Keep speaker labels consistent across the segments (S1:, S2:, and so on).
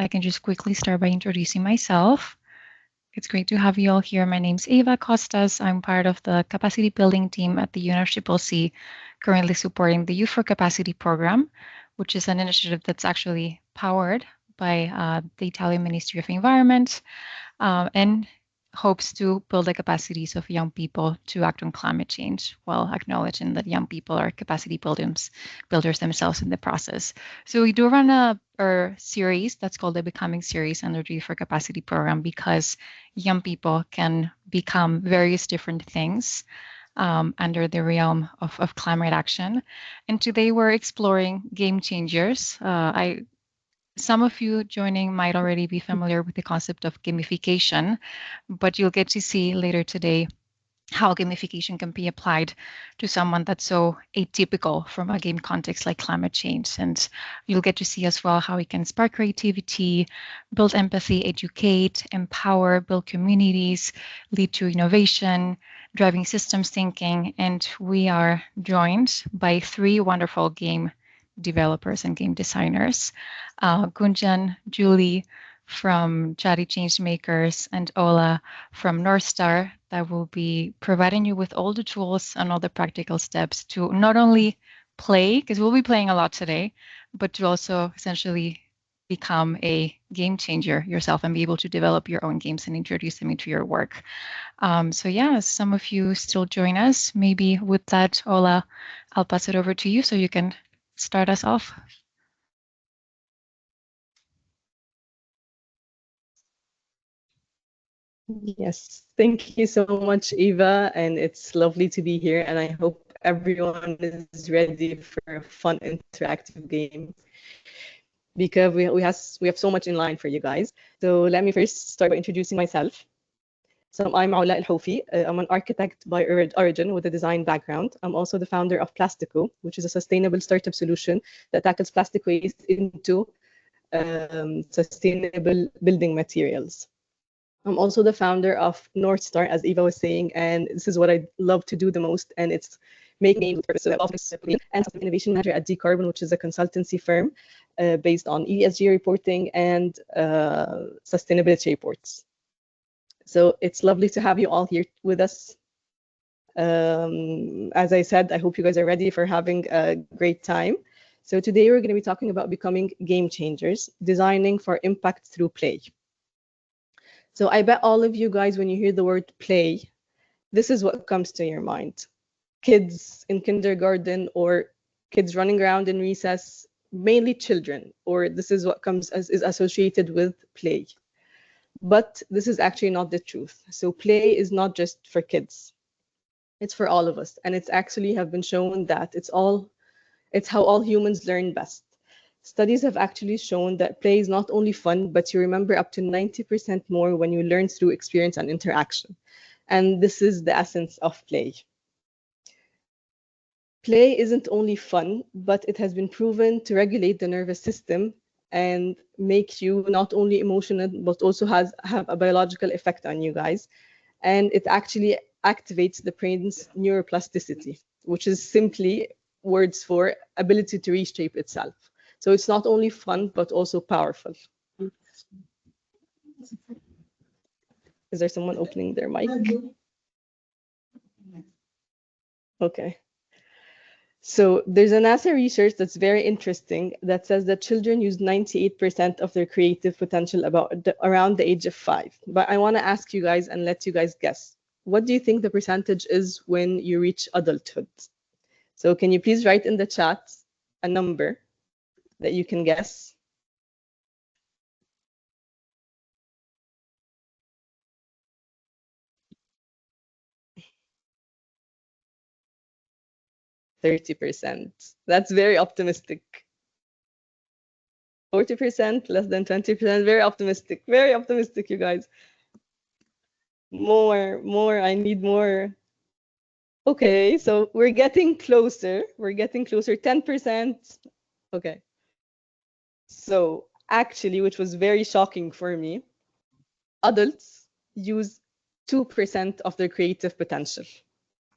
S1: I can just quickly start by introducing myself. It's great to have you all here. My name's Ava Costas. I'm part of the capacity building team at the UNRCCC, currently supporting the Youth4Capacity program, which is an initiative that's actually powered by the Italian Ministry of Environment and hopes to build the capacities of young people to act on climate change while acknowledging that young people are capacity builders themselves in the process. So we do run a series that's called the Becoming series under the Youth4Capacity program because young people can become various different things under the realm of climate action. And today we're exploring game changers. Some of you joining might already be familiar with the concept of gamification, but you'll get to see later today how gamification can be applied to someone that's so atypical from a game context like climate change. And you'll get to see as well how it can spark creativity, build empathy, educate, empower, build communities, lead to innovation, driving systems thinking. And we are joined by three wonderful game developers and game designers, Gunjan, Julie from Chatty Changemakers, and Ola from NorthStar, that will be providing you with all the tools and all the practical steps to not only play, because we'll be playing a lot today, but to also essentially become a game changer yourself and be able to develop your own games and introduce them into your work. So yeah, some of you still join us. Maybe with that, Ola, I'll pass it over to you so you can start us off.
S2: Yes, thank you so much, Eva, and it's lovely to be here, and I hope everyone is ready for a fun interactive game because we have so much in line for you guys. So let me first start by introducing myself. So I'm Aula El-Houfi. I'm an architect by origin with a design background. I'm also the founder of Plastico, which is a sustainable startup solution that tackles plastic waste into sustainable building materials. I'm also the founder of NorthStar, as Eva was saying, and this is what I love to do the most, and it's making games with purpose. So and innovation manager at Decarbon, which is a consultancy firm based on ESG reporting and sustainability reports. So it's lovely to have you all here with us. As I said, I hope you guys are ready for having a great time. So today we're going to be talking about becoming game changers, designing for impact through play. So I bet all of you guys, when you hear the word play, this is what comes to your mind. Kids in kindergarten or kids running around in recess, mainly children, or this is what is associated with play. But this is actually not the truth. So play is not just for kids. It's for all of us. And it's actually have been shown that it's how all humans learn best. Studies have actually shown that play is not only fun, but you remember up to 90% more when you learn through experience and interaction. And this is the essence of play. Play isn't only fun, but it has been proven to regulate the nervous system and make you not only emotional, but also have a biological effect on you guys. And it actually activates the brain's neuroplasticity, which is simply words for ability to reshape itself. So it's not only fun, but also powerful. Is there someone opening their mic? Okay. So there's a NASA research that's very interesting that says that children use 98% of their creative potential around the age of 5. But I want to ask you guys and let you guys guess. What do you think the percentage is when you reach adulthood? So can you please write in the chat a number that you can guess? %30. That's very optimistic. 40%, less than 20%, very optimistic, you guys. More, I need more. Okay, so we're getting closer. 10%. Okay. So actually, which was very shocking for me, adults use 2% of their creative potential.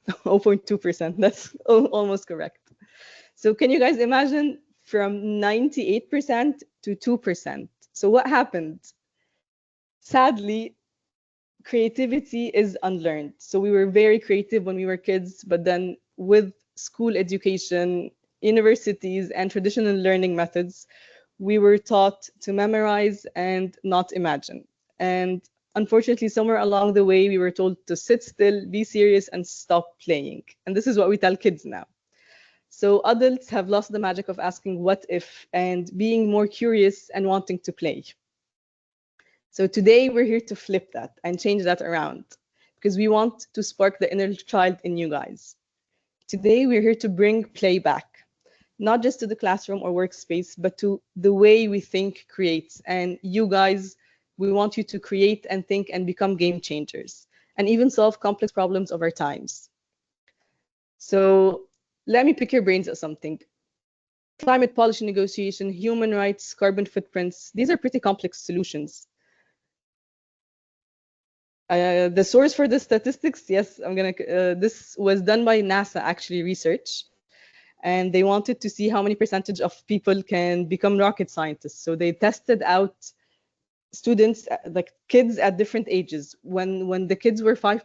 S2: 0.2%, that's almost correct. So can you guys imagine from 98% to 2%? So what happened? Sadly, creativity is unlearned. So we were very creative when we were kids, but then with school education, universities, and traditional learning methods, we were taught to memorize and not imagine. And unfortunately, somewhere along the way, we were told to sit still, be serious, and stop playing. And this is what we tell kids now. So adults have lost the magic of asking what if and being more curious and wanting to play. So today we're here to flip that and change that around because we want to spark the inner child in you guys. Today we're here to bring play back, not just to the classroom or workspace, but to the way we think, create. And you guys, we want you to create and think and become game changers and even solve complex problems of our times. So let me pick your brains at something. Climate policy negotiation, human rights, carbon footprints, these are pretty complex solutions. The source for the statistics, yes, this was done by NASA, actually, research. And they wanted to see how many percentage of people can become rocket scientists. So they tested out students, like kids at different ages. When the kids were 5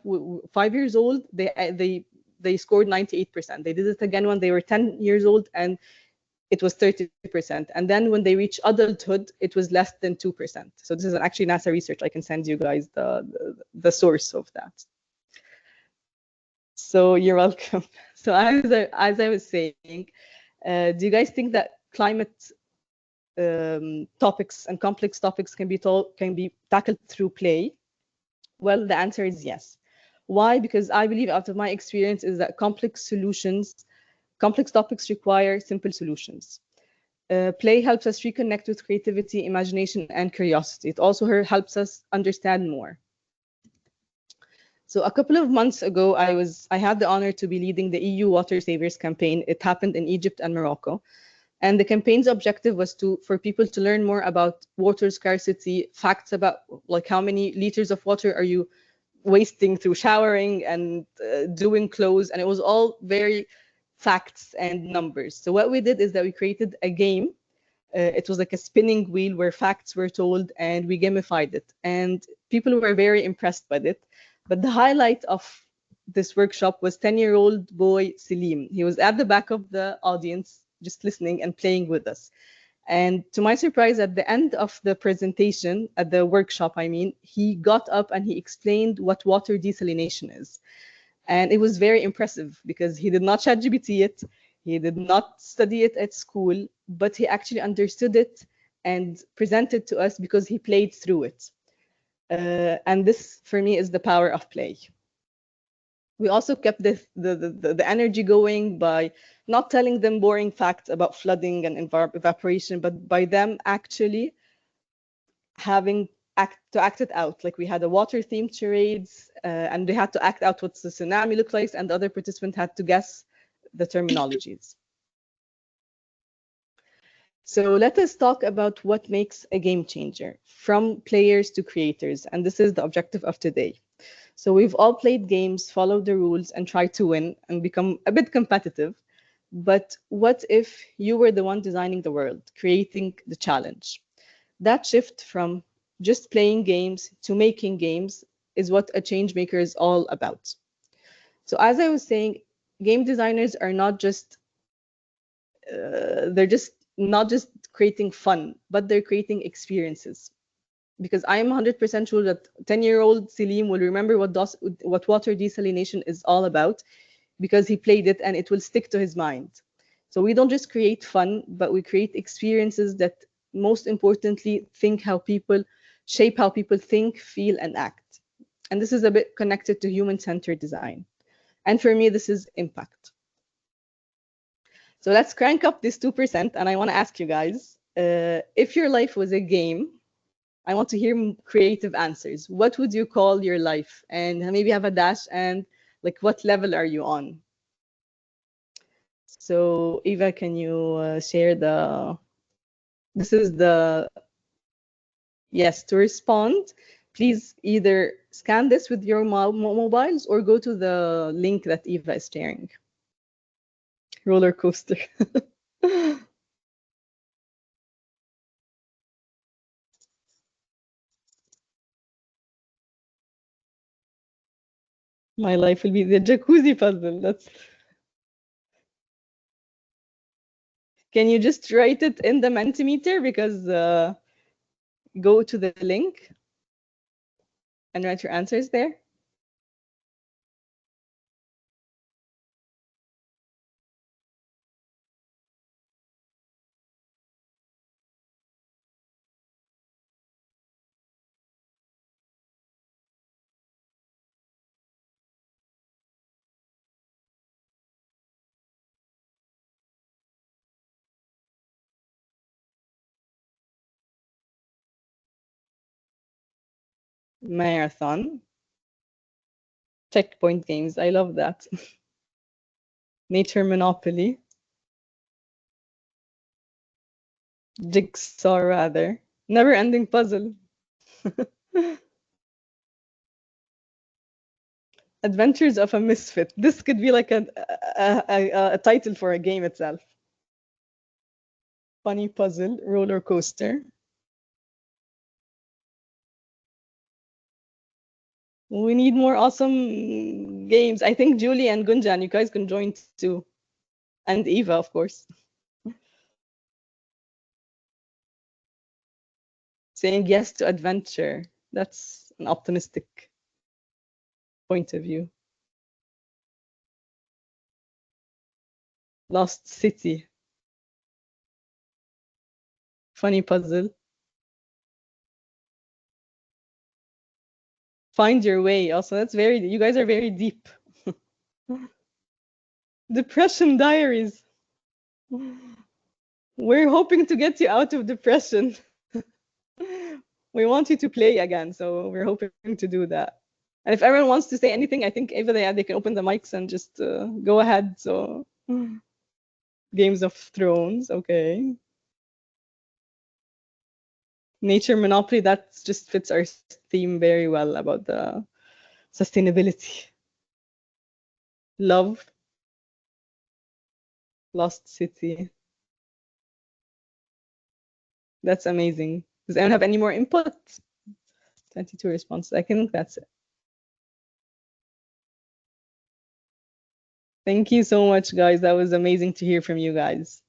S2: years old, they scored 98%. They did it again when they were 10 years old, and it was 30%. And then when they reach adulthood, it was less than 2%. So this is actually NASA research. I can send you guys the source of that. So you're welcome. So as I was saying, do you guys think that climate topics and complex topics can be tackled through play? Well, the answer is yes. Why? Because I believe, out of my experience, is that complex topics require simple solutions. Play helps us reconnect with creativity, imagination, and curiosity. It also helps us understand more. So a couple of months ago, I had the honor to be leading the EU Water Savers campaign. It happened in Egypt and Morocco. And the campaign's objective was for people to learn more about water scarcity, facts about like how many liters of water are you wasting through showering and doing clothes. And it was all very facts and numbers. So what we did is that we created a game. It was like a spinning wheel where facts were told, and we gamified it. And people were very impressed by it. But the highlight of this workshop was 10-year-old boy Selim. He was at the back of the audience, just listening and playing with us. And to my surprise, at the end of the presentation, at the workshop, I mean, he got up and he explained what water desalination is. And it was very impressive because he did not ChatGPT it, he did not study it at school, but he actually understood it and presented to us because he played through it. And this, for me, is the power of play. We also kept the energy going by not telling them boring facts about flooding and evaporation, but by them actually having to act it out. Like we had a water-themed charades, and they had to act out what the tsunami looked like, and the other participant had to guess the terminologies. So let us talk about what makes a game changer, from players to creators, and this is the objective of today. So we've all played games, followed the rules, and tried to win and become a bit competitive. But what if you were the one designing the world, creating the challenge? That shift from just playing games to making games is what a change maker is all about. So as I was saying, game designers are not just they're just not just creating fun, but they're creating experiences. Because I am 100% sure that 10-year-old Selim will remember what water desalination is all about, because he played it and it will stick to his mind. So we don't just create fun, but we create experiences that, most importantly, shape how people think, feel, and act. And this is a bit connected to human-centered design. And for me, this is impact. So let's crank up this 2%. And I want to ask you guys, if your life was a game, I want to hear creative answers. What would you call your life? And maybe have a dash and like what level are you on? So Eva, can you share this is yes, to respond, please either scan this with your mobiles or go to the link that Eva is sharing. Roller coaster. My life will be the jacuzzi puzzle. That's. Can you just write it in the Mentimeter? Because go to the link and write your answers there. Marathon. Checkpoint games. I love that. Nature Monopoly. Jigsaw, rather. Never ending puzzle. Adventures of a Misfit. This could be like a title for a game itself. Funny puzzle. Roller coaster. We need more awesome games. I think Julie and Gunjan, you guys can join too. And Eva, of course. Saying yes to adventure. That's an optimistic point of view. Lost City. Funny puzzle. Find your way. Also, that's very, you guys are very deep. Depression Diaries. We're hoping to get you out of depression. We want you to play again, so we're hoping to do that. And if everyone wants to say anything, I think Eva, they can open the mics and just go ahead. So, Games of Thrones, okay. Nature Monopoly, that just fits our theme very well about the sustainability. Love. Lost City. That's amazing. Does anyone have any more input? 22 responses. I think that's it. Thank you so much, guys. That was amazing to hear from you guys.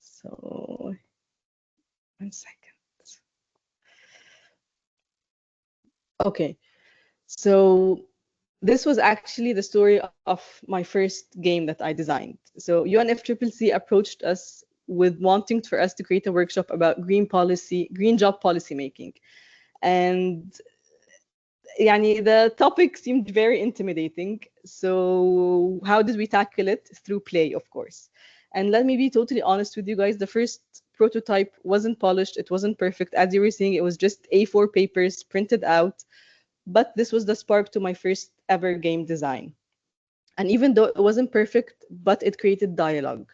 S2: So, 1 second. Okay. So this was actually the story of my first game that I designed. So UNFCCC approached us with wanting for us to create a workshop about green job policy making. And the topic seemed very intimidating. So how did we tackle it? Through play, of course. And let me be totally honest with you guys, the first prototype wasn't polished, it wasn't perfect. As you were seeing, it was just A4 papers printed out. But this was the spark to my first ever game design. And even though it wasn't perfect, but it created dialogue.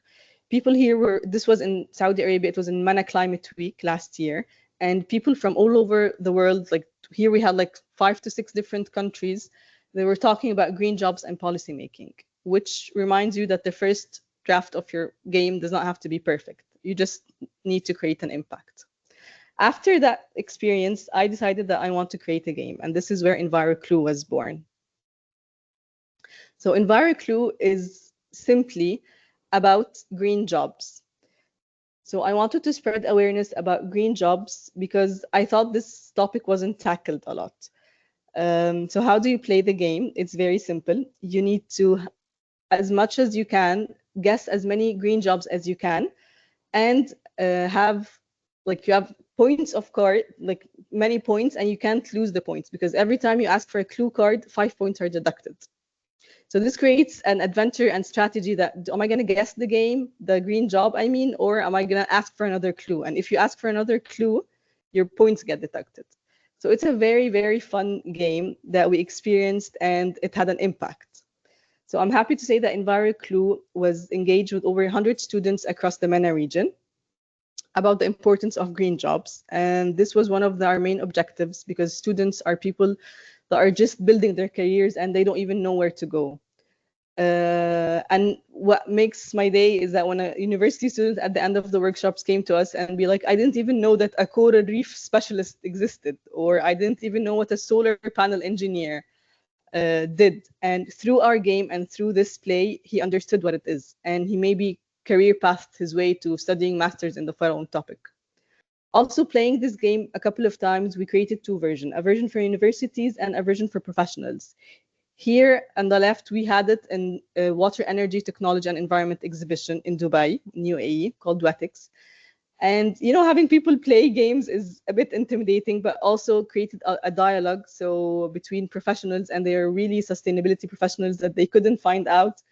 S2: People here this was in Saudi Arabia, it was in Mana Climate Week last year. And people from all over the world, like here we had like 5 to 6 different countries, they were talking about green jobs and policy making, which reminds you that the first draft of your game does not have to be perfect. You just need to create an impact. After that experience, I decided that I want to create a game, and this is where EnviroClue was born. So EnviroClue is simply about green jobs. So I wanted to spread awareness about green jobs because I thought this topic wasn't tackled a lot. So how do you play the game? It's very simple. You need to, as much as you can, guess as many green jobs as you can, and you have points of card, like many points, and you can't lose the points because every time you ask for a clue card, 5 points are deducted. So this creates an adventure and strategy that, am I going to guess the green job, or am I going to ask for another clue? And if you ask for another clue, your points get deducted. So it's a very, very fun game that we experienced, and it had an impact. So I'm happy to say that EnviroClue was engaged with over 100 students across the MENA region about the importance of green jobs. And this was one of our main objectives because students are people that are just building their careers and they don't even know where to go. And what makes my day is that when a university student at the end of the workshops came to us and be like, I didn't even know that a coral reef specialist existed, or I didn't even know what a solar panel engineer did. And through our game and through this play, he understood what it is. And he maybe career pathed his way to studying masters in the following topic. Also, playing this game a couple of times, we created two versions, a version for universities and a version for professionals. Here on the left, we had it in a Water, Energy, Technology, and Environment exhibition in Dubai, in UAE, called WETIX. And having people play games is a bit intimidating, but also created a dialogue. So between professionals, and they are really sustainability professionals, that they couldn't find out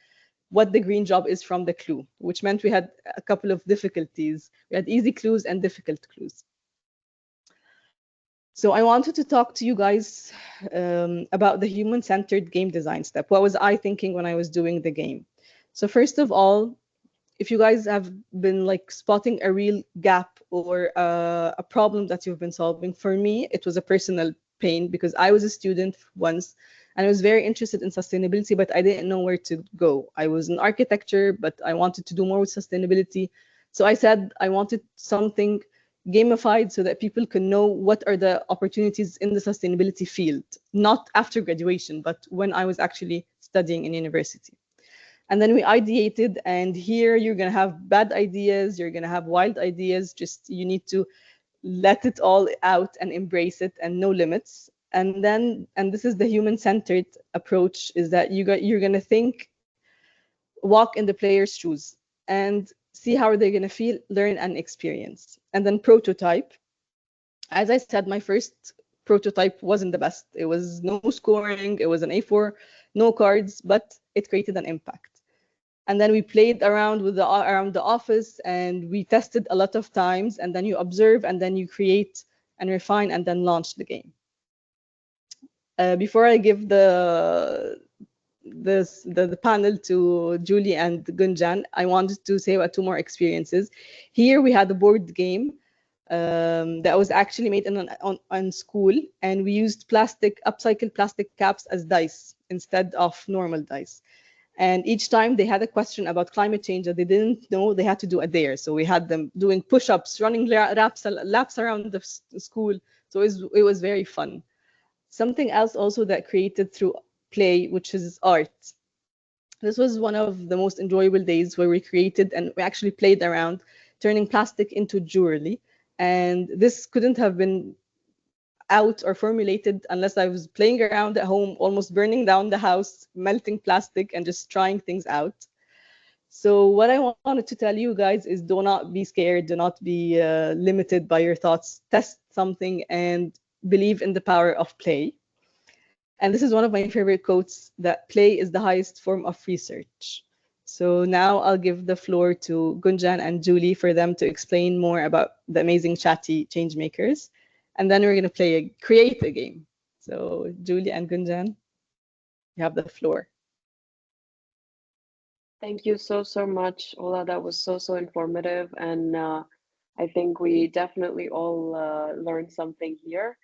S2: what the green job is from the clue, which meant we had a couple of difficulties. We had easy clues and difficult clues. So I wanted to talk to you guys about the human-centered game design step. What was I thinking when I was doing the game? So first of all, if you guys have been like spotting a real gap or a problem that you've been solving, for me, it was a personal pain because I was a student once and I was very interested in sustainability, but I didn't know where to go. I was in architecture, but I wanted to do more with sustainability. So I said I wanted something gamified so that people can know what are the opportunities in the sustainability field, not after graduation, but when I was actually studying in university. And then we ideated, and here you're going to have bad ideas, you're going to have wild ideas, just you need to let it all out and embrace it, and no limits. And this is the human-centered approach, is that you're going to think, walk in the player's shoes and see how they're going to feel, learn, and experience. And then prototype. As I said, my first prototype wasn't the best. It was no scoring, it was an A4, no cards, but it created an impact. And then we played around with around the office, and we tested a lot of times, and then you observe, and then you create and refine, and then launch the game. Before I give the panel to Julie and Gunjan, I wanted to say about two more experiences. Here we had a board game that was actually made on school, and we used upcycled plastic caps as dice instead of normal dice. And each time they had a question about climate change that they didn't know, they had to do a dare. So we had them doing push-ups, running laps around the school. So it was very fun. Something else also that created through play, which is art. This was one of the most enjoyable days where we created and we actually played around turning plastic into jewelry. And this couldn't have been out or formulated unless I was playing around at home, almost burning down the house, melting plastic, and just trying things out. So what I wanted to tell you guys is, do not be scared, do not be limited by your thoughts. Test something and believe in the power of play. And this is one of my favorite quotes, that play is the highest form of research. So now I'll give the floor to Gunjan and Julie for them to explain more about the amazing Chatty Changemakers. And then we're going to create a game. So Julie and Gunjan, you have the floor.
S3: Thank you so much, Ola. That was so informative, and I think we definitely all learned something here.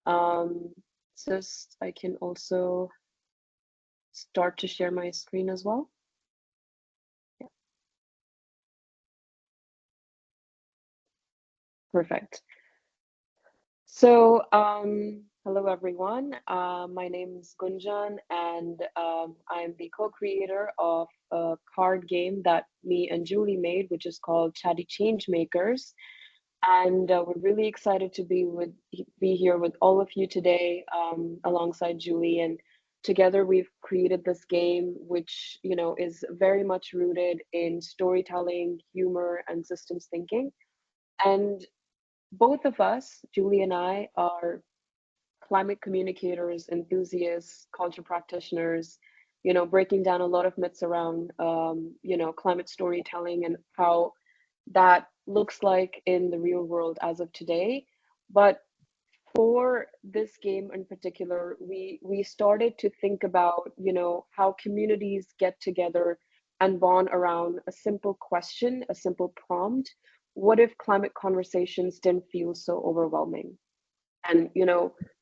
S3: Um, just I can also start to share my screen as well. Yeah, perfect. So, hello everyone. My name is Gunjan, and I'm the co-creator of a card game that me and Julie made, which is called Chatty Changemakers. And we're really excited to be here with all of you today, alongside Julie. And together we've created this game, which is very much rooted in storytelling, humor, and systems thinking. And both of us, Julie and I, are climate communicators, enthusiasts, culture practitioners, breaking down a lot of myths around, climate storytelling and how that looks like in the real world as of today. But for this game in particular, we started to think about, how communities get together and bond around a simple question, a simple prompt. What if climate conversations didn't feel so overwhelming? And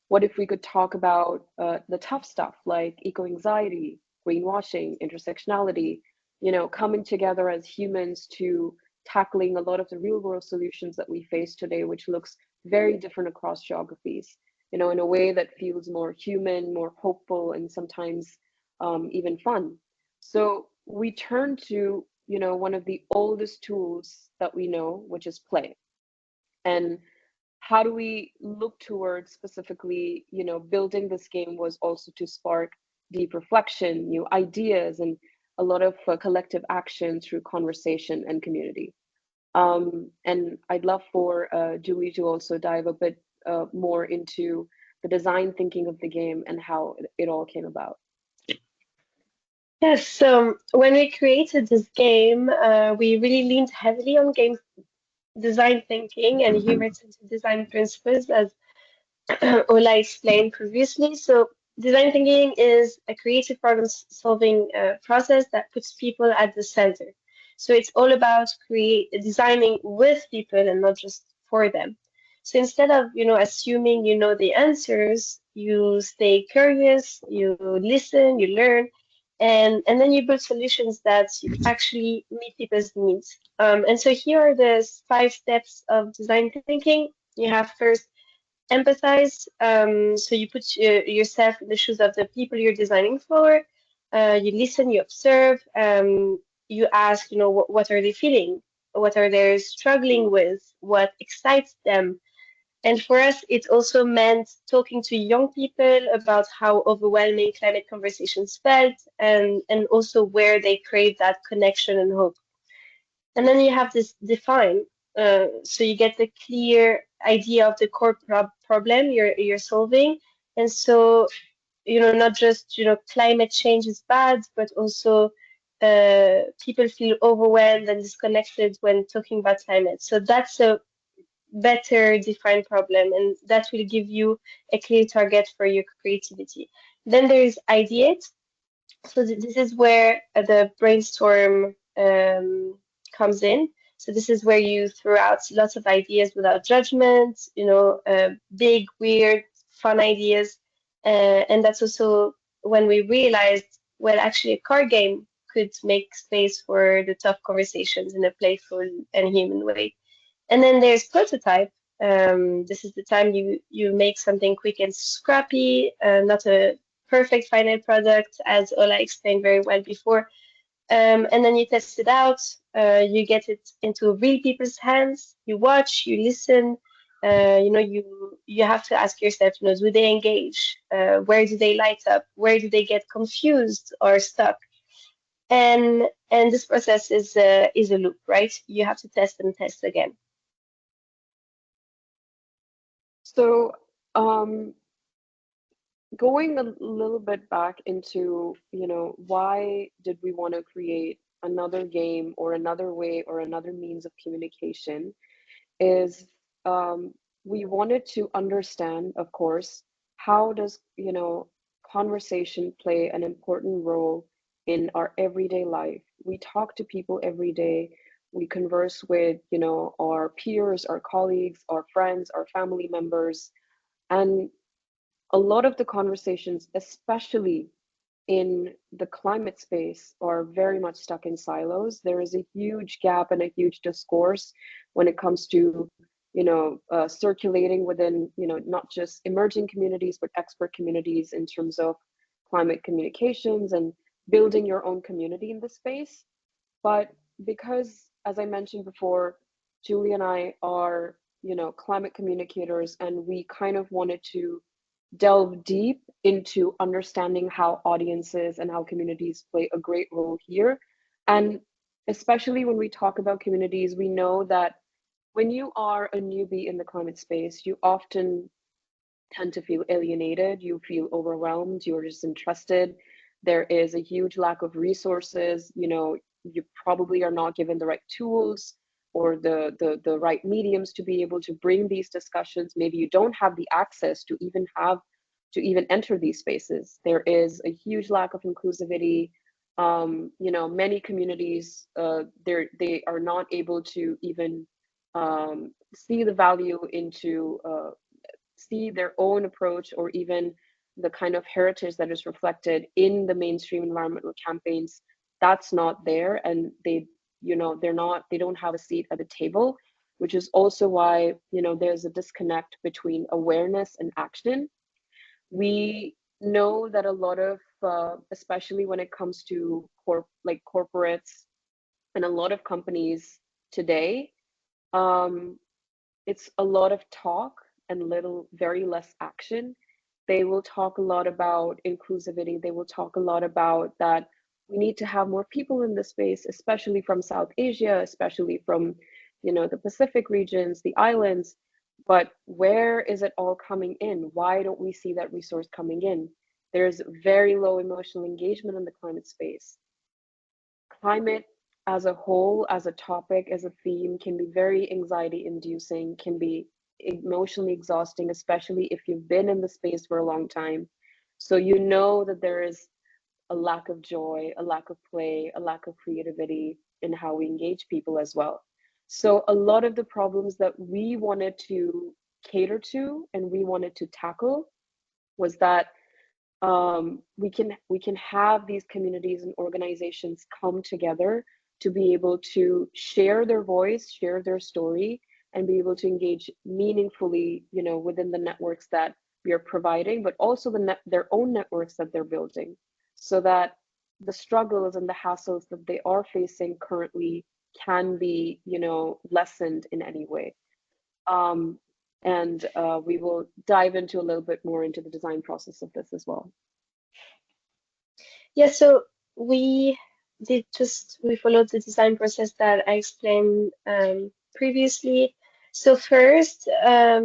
S3: what if we could talk about the tough stuff like eco anxiety, greenwashing, intersectionality, coming together as humans to tackling a lot of the real world solutions that we face today, which looks very different across geographies, in a way that feels more human, more hopeful, and sometimes even fun. So we turn to, one of the oldest tools that we know, which is play. And how do we look towards specifically, building this game was also to spark deep reflection, new ideas, and a lot of collective action through conversation and community. And I'd love for Julie to also dive a bit more into the design thinking of the game and how it all came about.
S4: Yes, so when we created this game, we really leaned heavily on game design thinking and human-centered design principles, as Ola explained previously. So design thinking is a creative problem-solving process that puts people at the center. So it's all about create designing with people and not just for them. So instead of assuming you know the answers, you stay curious, you listen, you learn, and then you build solutions that actually meet people's needs. And so here are the 5 steps of design thinking. You have first empathize. So you put yourself in the shoes of the people you're designing for. You listen, you observe, you ask, what are they feeling? What are they struggling with? What excites them? And for us, it also meant talking to young people about how overwhelming climate conversations felt and also where they crave that connection and hope. And then you have this define. So you get the clear idea of the core problem you're solving. And so, not just, climate change is bad, but also people feel overwhelmed and disconnected when talking about climate. So that's a better defined problem, and that will give you a clear target for your creativity. Then there is ideate. So this is where the brainstorm comes in. So this is where you throw out lots of ideas without judgment, big, weird, fun ideas. And that's also when we realized, well, actually, a card game could make space for the tough conversations in a playful and human way. And then there's prototype. This is the time you make something quick and scrappy, not a perfect final product, as Ola explained very well before. And then you test it out. You get it into real people's hands. You watch, you listen. You have to ask yourself, do they engage? Where do they light up? Where do they get confused or stuck? And this process is a loop, right? You have to test and test again.
S3: So, um, going a little bit back into, why did we want to create another game or another way or another means of communication is we wanted to understand, of course, how does, conversation play an important role in our everyday life. We talk to people every day. We converse with, our peers, our colleagues, our friends, our family members. And a lot of the conversations, especially in the climate space, are very much stuck in silos. There is a huge gap and a huge discourse when it comes to, circulating within, not just emerging communities, but expert communities in terms of climate communications and building your own community in the space. But because, as I mentioned before, Julie and I are, climate communicators, and we kind of wanted to delve deep into understanding how audiences and how communities play a great role here. And especially when we talk about communities, we know that when you are a newbie in the climate space, you often tend to feel alienated, you feel overwhelmed, you're disinterested. There is a huge lack of resources, you probably are not given the right tools or the right mediums to be able to bring these discussions. Maybe you don't have the access to even enter these spaces. There is a huge lack of inclusivity. Many communities, they are not able to even see the value into see their own approach or even the kind of heritage that is reflected in the mainstream environmental campaigns, that's not there, and they, they don't have a seat at the table, which is also why, there's a disconnect between awareness and action. We know that a lot of, especially when it comes to corporates and a lot of companies today, um, it's a lot of talk and very less action. They will talk a lot about inclusivity. They will talk a lot about that we need to have more people in the space, especially from South Asia, especially from, the Pacific regions, the islands. But where is it all coming in? Why don't we see that resource coming in? There's very low emotional engagement in the climate space. Climate as a whole, as a topic, as a theme, can be very anxiety inducing, can be emotionally exhausting, especially if you've been in the space for a long time. So you know that there is a lack of joy, a lack of play, a lack of creativity in how we engage people as well. So a lot of the problems that we wanted to cater to and we wanted to tackle was that we can have these communities and organizations come together to be able to share their voice, share their story, and be able to engage meaningfully, within the networks that we are providing, but also their own networks that they're building, so that the struggles and the hassles that they are facing currently can be, lessened in any way. Um, and we will dive into a little bit more into the design process of this as well.
S4: Yeah, so we we followed the design process that I explained previously. So first, our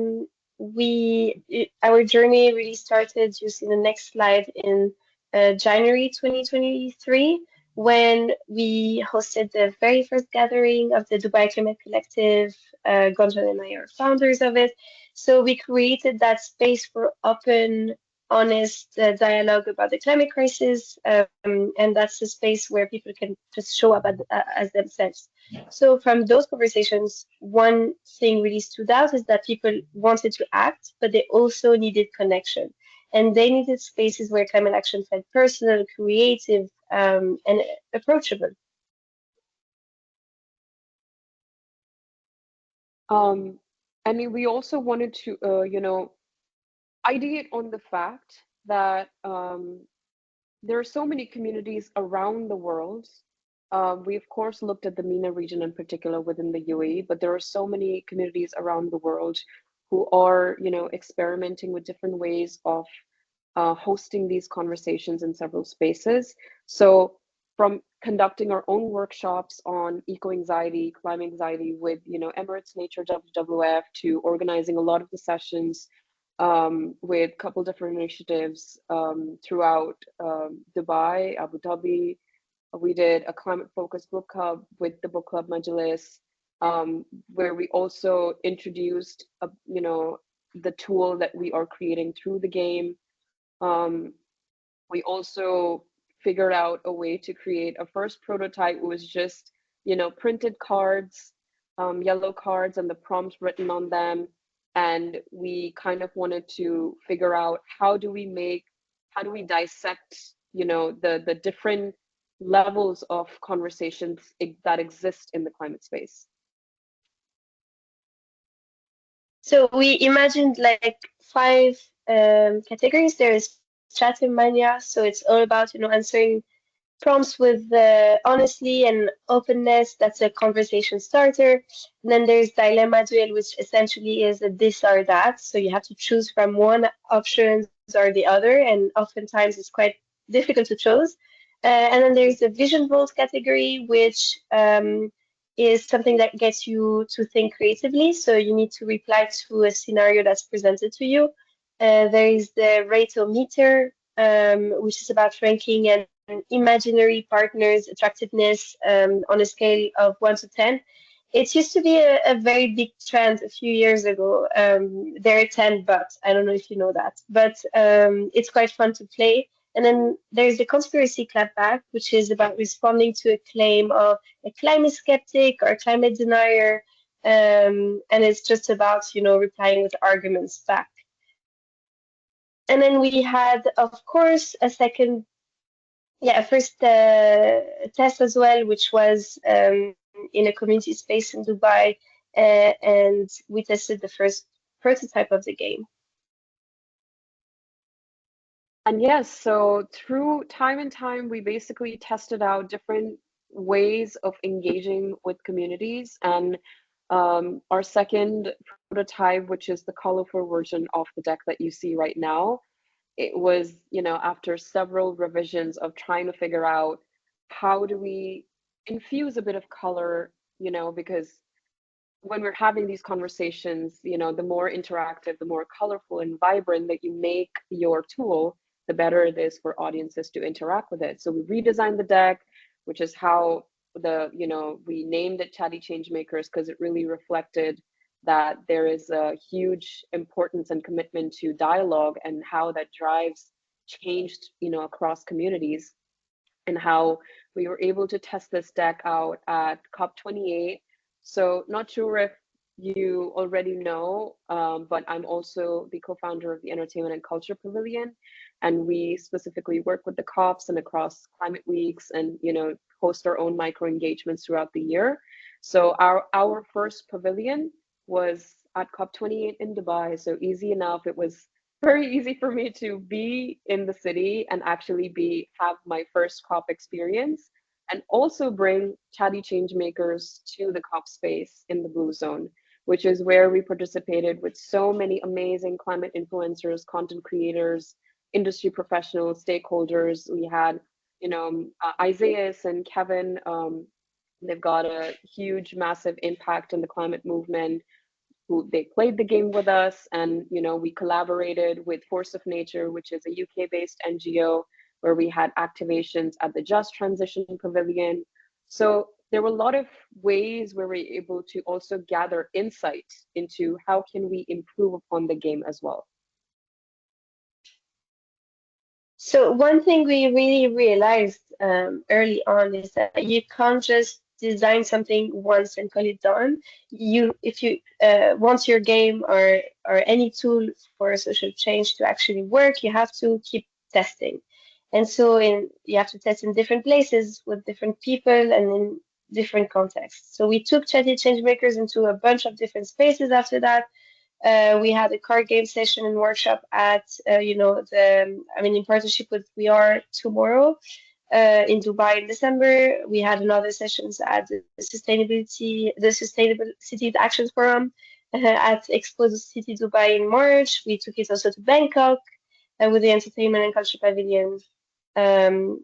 S4: journey really started. You see the next slide in January 2023, when we hosted the very first gathering of the Dubai Climate Collective. Gonjan and I are founders of it. So we created that space for open, honest dialogue about the climate crisis, and that's a space where people can just show up as themselves. So from those conversations, one thing really stood out is that people wanted to act, but they also needed connection. And they needed spaces where climate action felt personal, creative, and approachable.
S3: Um, I mean, we also wanted to, ideate on the fact that there are so many communities around the world. We, of course, looked at the MENA region in particular within the UAE, but there are so many communities around the world who are, experimenting with different ways of hosting these conversations in several spaces. So from conducting our own workshops on eco-anxiety, climate anxiety with, Emirates Nature WWF, to organizing a lot of the sessions with a couple different initiatives throughout Dubai, Abu Dhabi. We did a climate-focused book club with the book club Majlis, where we also introduced, the tool that we are creating through the game. We also figured out a way to create a first prototype. It was just, printed cards, yellow cards, and the prompts written on them. And we kind of wanted to figure out how do we dissect, the different levels of conversations that exist in the climate space.
S4: So we imagined like five categories. There is Stratomania, so it's all about answering prompts with honesty and openness. That's a conversation starter. And then there's Dilemma Duel, which essentially is a this or that. So you have to choose from one options or the other, and oftentimes it's quite difficult to choose. And then there's the Vision Vault category, which is something that gets you to think creatively. So you need to reply to a scenario that's presented to you. There is the Ratometer, which is about ranking and imaginary partners' attractiveness on a scale of 1 to 10. It used to be a very big trend a few years ago. There are 10, but I don't know if you know that. But it's quite fun to play. And then there's the conspiracy clapback, which is about responding to a claim of a climate skeptic or a climate denier. And it's just about, replying with arguments back. And then we had, of course, a second, yeah, a first test as well, which was in a community space in Dubai, and we tested the first prototype of the game.
S3: And yes, so through time and time, we basically tested out different ways of engaging with communities. And our second prototype, which is the colorful version of the deck that you see right now, it was, after several revisions of trying to figure out how do we infuse a bit of color, because when we're having these conversations, the more interactive, the more colorful and vibrant that you make your tool, the better it is for audiences to interact with it. So we redesigned the deck, which is how we named it Chatty Changemakers, because it really reflected that there is a huge importance and commitment to dialogue and how that drives change, across communities, and how we were able to test this deck out at COP28. So not sure if you already know, but I'm also the co-founder of the Entertainment and Culture Pavilion, and we specifically work with the COPs and across climate weeks, and host our own micro engagements throughout the year. So our first pavilion was at COP28 in Dubai. So easy enough. It was very easy for me to be in the city and actually have my first COP experience, and also bring Chatty Changemakers to the COP space in the Blue Zone, which is where we participated with so many amazing climate influencers, content creators, industry professionals, stakeholders. We had, Isaiah and Kevin. They've got a huge, massive impact on the climate movement, who they played the game with us, and we collaborated with Force of Nature, which is a UK-based NGO, where we had activations at the Just Transition Pavilion. So there were a lot of ways where we were able to also gather insight into how can we improve upon the game as well.
S4: So one thing we really realized early on is that you can't just design something once and call it done. If you want your game or any tool for social change to actually work, you have to keep testing. And so you have to test in different places with different people and in different contexts. So we took Chatty Changemakers into a bunch of different spaces after that. We had a card game session and workshop at, in partnership with We Are Tomorrow in Dubai in December. We had another sessions at the Sustainable Cities Action Forum at Expo City Dubai in March. We took it also to Bangkok with the Entertainment and Culture Pavilion.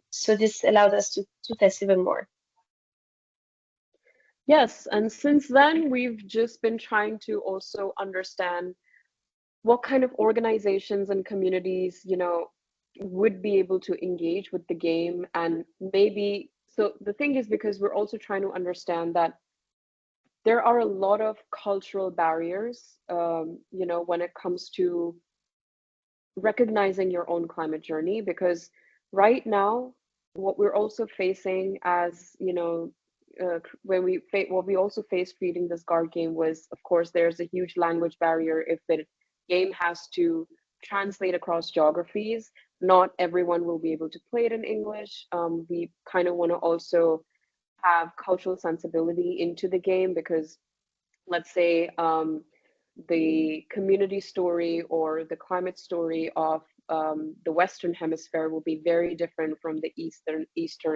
S4: So this allowed us to test even more.
S3: Yes, and since then, we've just been trying to also understand what kind of organizations and communities, would be able to engage with the game. And maybe, so the thing is, because we're also trying to understand that there are a lot of cultural barriers, when it comes to recognizing your own climate journey, because right now, what we're also facing as, what we also faced creating this card game was, of course, there's a huge language barrier. If the game has to translate across geographies, not everyone will be able to play it in English. We kind of want to also have cultural sensibility into the game, because let's say the community story or the climate story of the Western Hemisphere will be very different from the Eastern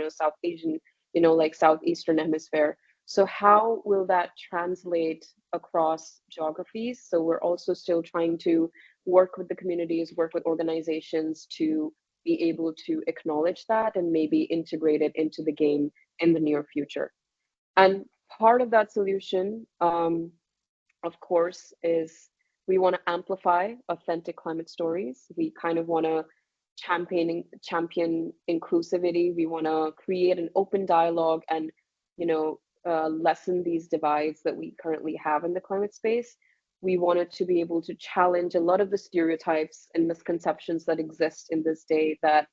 S3: or South Asian, like Southeastern Hemisphere. So how will that translate across geographies? So we're also still trying to work with the communities, work with organizations to be able to acknowledge that and maybe integrate it into the game in the near future. And part of that solution, of course, is we want to amplify authentic climate stories. We kind of want to champion inclusivity. We want to create an open dialogue and, lessen these divides that we currently have in the climate space. We wanted to be able to challenge a lot of the stereotypes and misconceptions that exist in this day, that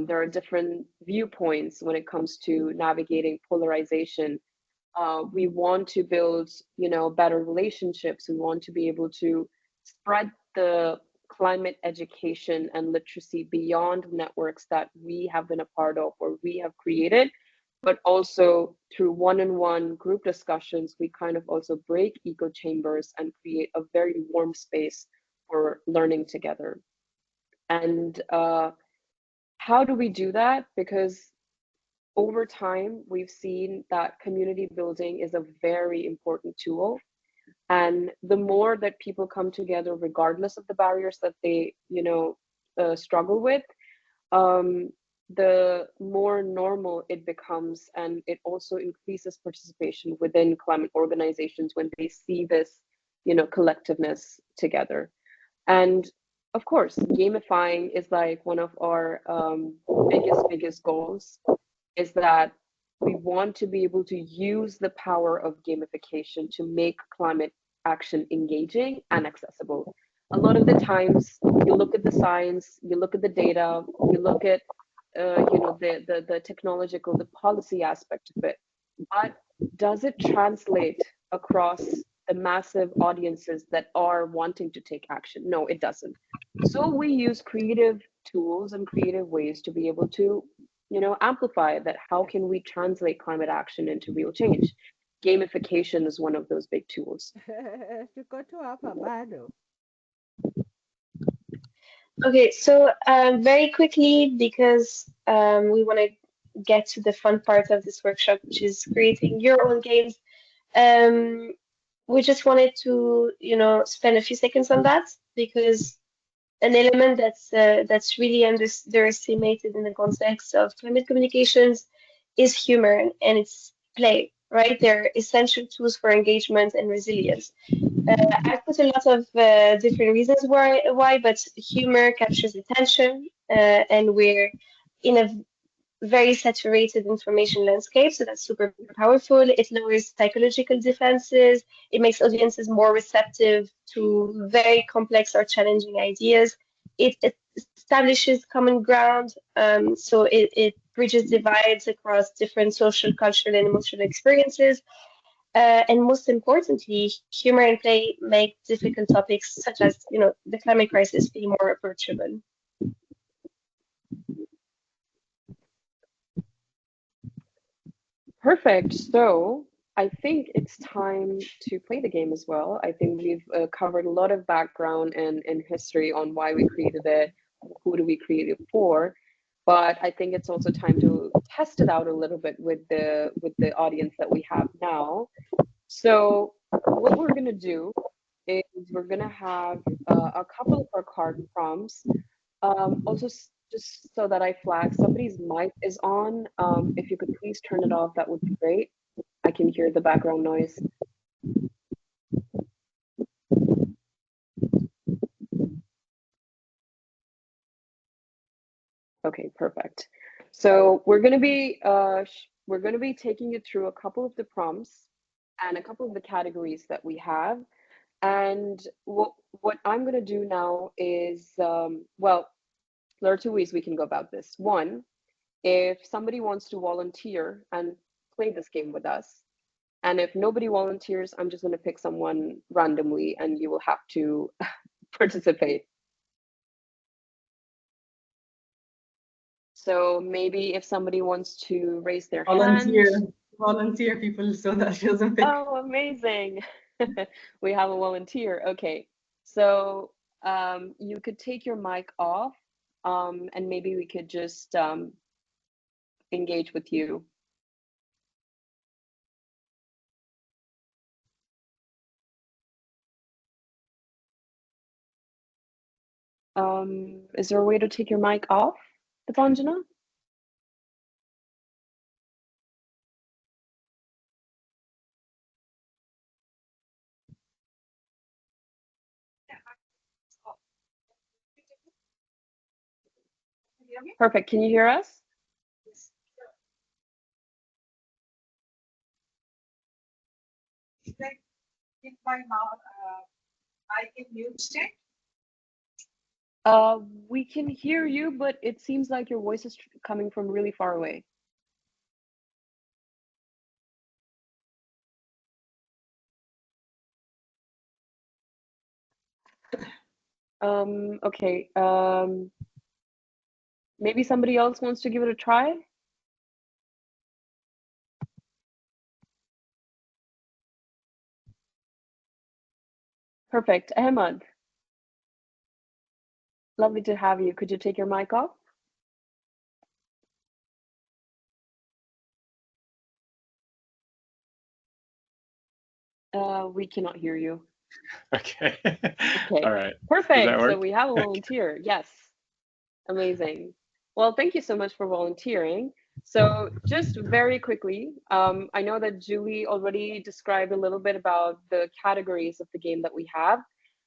S3: there are different viewpoints when it comes to navigating polarization. We want to build, better relationships. We want to be able to spread the climate education and literacy beyond networks that we have been a part of or we have created, but also through one-on-one group discussions, we kind of also break echo chambers and create a very warm space for learning together. And how do we do that? Because over time, we've seen that community building is a very important tool. And the more that people come together, regardless of the barriers that they, struggle with, the more normal it becomes, and it also increases participation within climate organizations when they see this, collectiveness together. And of course, gamifying is like one of our biggest goals, is that we want to be able to use the power of gamification to make climate action engaging and accessible. A lot of the times, you look at the science, you look at the data, you look at the technological, the policy aspect of it, but does it translate across the massive audiences that are wanting to take action? No, it doesn't. So we use creative tools and creative ways to be able to, amplify that. How can we translate climate action into real change? Gamification is one of those big tools.
S4: Okay, so very quickly, because we want to get to the fun part of this workshop, which is creating your own games. Um, we just wanted to, spend a few seconds on that, because an element that's really underestimated in the context of climate communications is humor and it's play, right? They're essential tools for engagement and resilience. I've put a lot of different reasons why, but humor captures attention, and we're in a very saturated information landscape, so that's super powerful. It lowers psychological defenses. It makes audiences more receptive to very complex or challenging ideas. It establishes common ground, so it bridges divides across different social, cultural, and emotional experiences. And most importantly, humor and play make difficult topics such as, the climate crisis feel more approachable.
S3: Perfect. So I think it's time to play the game as well. I think we've covered a lot of background and history on why we created it, who do we create it for. But I think it's also time to test it out a little bit with the audience that we have now. So what we're gonna do is we're gonna have a couple of our card prompts. Also, just so that I flag, somebody's mic is on. If you could please turn it off, that would be great. I can hear the background noise. Okay, perfect. So we're gonna be taking you through a couple of the prompts and a couple of the categories that we have. And what I'm gonna do now is, well, there are two ways we can go about this. One, if somebody wants to volunteer and play this game with us, and if nobody volunteers, I'm just going to pick someone randomly and you will have to participate. So maybe if somebody wants to raise their hand.
S2: Volunteer people so that she doesn't pick.
S3: Oh, amazing. We have a volunteer. Okay. So you could take your mic off, and maybe we could just engage with you. Is there a way to take your mic off, Devanjana? Perfect. Can you hear us?
S5: Like if my mouth, I can mute it.
S3: We can hear you, but it seems like your voice is coming from really far away. Okay. Maybe somebody else wants to give it a try. Perfect. Ahmad, lovely to have you. Could you take your mic off? We cannot hear you.
S6: Okay.
S3: Okay.
S6: All right. Does
S3: Perfect.
S6: that
S3: So
S6: work?
S3: we have a volunteer. Yes. Amazing. Well, thank you so much for volunteering. So just very quickly, I know that Julie already described a little bit about the categories of the game that we have.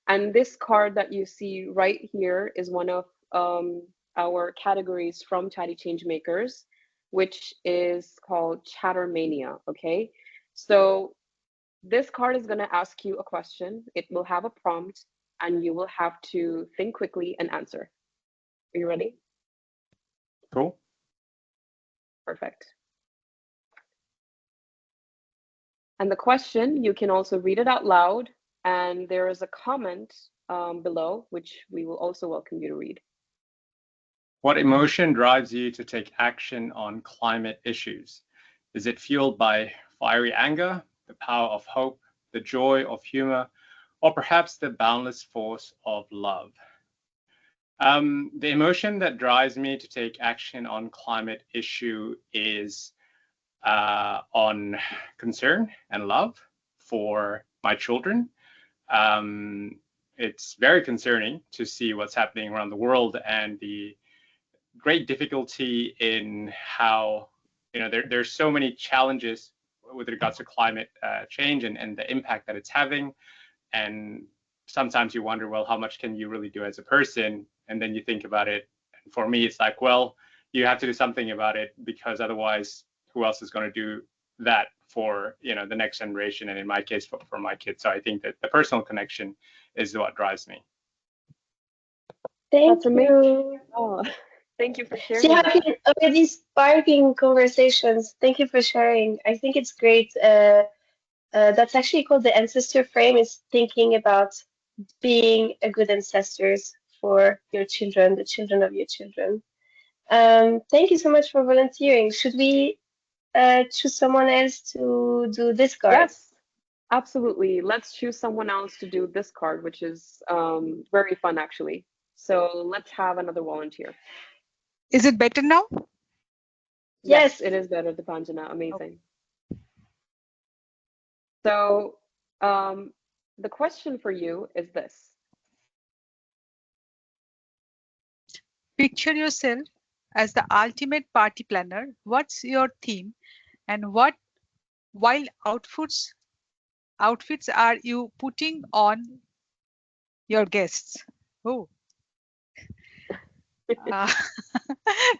S3: And this card that you see right here is one of our categories from Chatty Changemakers, which is called Chattermania, okay? So this card is going to ask you a question. It will have a prompt, and you will have to think quickly and answer. Are you ready?
S6: Cool.
S3: Perfect. And the question, you can also read it out loud, and there is a comment below, which we will also welcome you to read.
S6: What emotion drives you to take action on climate issues? Is it fueled by fiery anger, the power of hope, the joy of humor, or perhaps the boundless force of love? The emotion that drives me to take action on climate issue is on concern and love for my children. It's very concerning to see what's happening around the world and the great difficulty in how, there's so many challenges with regards to climate change and the impact that it's having. And sometimes you wonder, well, how much can you really do as a person? And then you think about it. And for me, it's like, well, you have to do something about it, because otherwise, who else is going to do that for the next generation? And in my case, for my kids. So I think that the personal connection is what drives me.
S4: Thank
S3: That's amazing.
S4: you.
S3: Oh, thank you for
S4: See
S3: sharing
S4: how
S3: that.
S4: can already sparking conversations. Thank you for sharing. I think it's great. That's actually called the ancestor frame. Is thinking about being a good ancestors for your children, the children of your children. Thank you so much for volunteering. Should we choose someone else to do this card?
S3: Yes, absolutely. Let's choose someone else to do this card, which is very fun, actually. So let's have another volunteer.
S5: Is it better now?
S3: Yes,
S4: Yes.
S3: it is better, Dipanjana. Amazing. So the question for you is this.
S5: Picture yourself as the ultimate party planner. What's your theme, and what wild outfits are you putting on your guests? Oh, uh,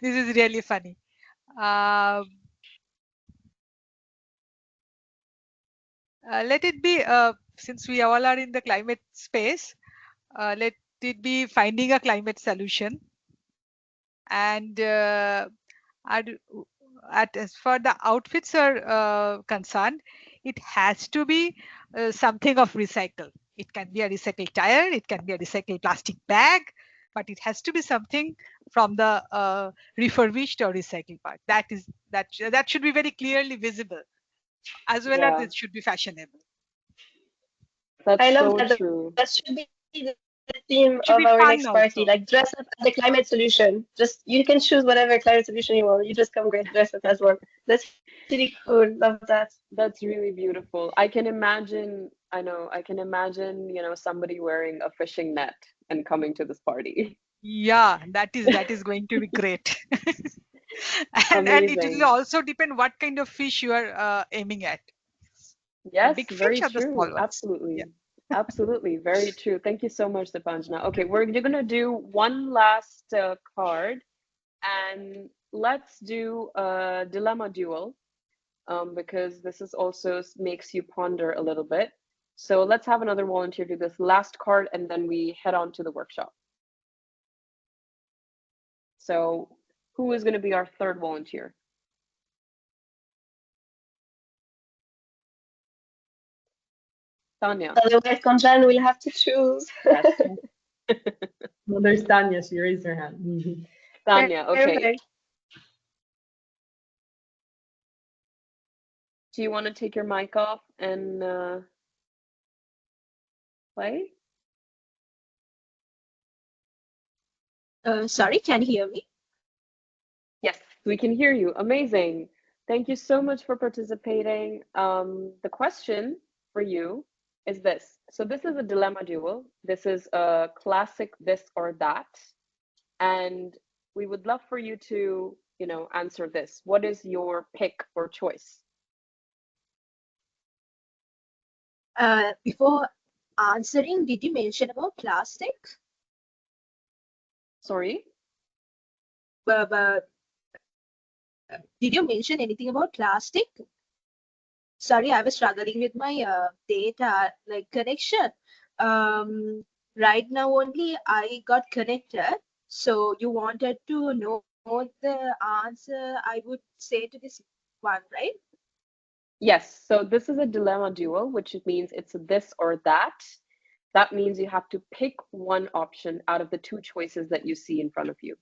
S5: this is really funny. Um let it be, since we all are in the climate space, let it be finding a climate solution. And I'd- as far the outfits are concerned, it has to be something of recycle. It can be a recycled tire, it can be a recycled plastic bag, but it has to be something from the refurbished or recycled part. That should be very clearly visible, as well as
S3: Yeah,
S5: it should be fashionable.
S4: I
S3: that's
S4: love
S3: so
S4: that.
S3: true.
S4: That should be the theme
S5: It should
S4: of
S5: be
S4: our
S5: fun
S4: next party.
S5: also.
S4: Like dress up as the climate solution. Just you can choose whatever climate solution you want. You just come dress up as one. That's really cool. Love that.
S3: That's really beautiful. I can imagine, I can imagine, somebody wearing a fishing net and coming to this party.
S5: Yeah, that is going to be great. And it will
S3: Amazing.
S5: also depend what kind of fish you are aiming at. The
S3: Yes,
S5: big fish
S3: very
S5: or the
S3: true.
S5: small ones? Yeah.
S3: Absolutely. Absolutely. Very true. Thank you so much, Dipanjana. Okay, we're going to do one last card, and let's do a dilemma duel, because this is also makes you ponder a little bit. So let's have another volunteer do this last card, and then we head on to the workshop. So who is going to be our third volunteer? Tanya.
S4: Otherwise, Konjan will have to choose.
S3: Yes.
S2: Well, there's Tanya. She raised her hand. Mhm.
S3: Tanya, okay.
S4: Perfect.
S3: Do you want to take your mic off and play?
S7: Sorry, can you hear me?
S3: Yes, we can hear you. Amazing. Thank you so much for participating. The question for you is this. So this is a dilemma duel. This is a classic this or that. And we would love for you to, answer this. What is your pick or choice?
S7: Before answering, did you mention about plastic?
S3: Sorry?
S7: But did you mention anything about plastic? Sorry, I was struggling with my data like connection. Right now only I got connected. So you wanted to know the answer I would say to this one, right?
S3: Yes, so this is a dilemma duel, which means it's a this or that. That means you have to pick one option out of the two choices that you see in front of you.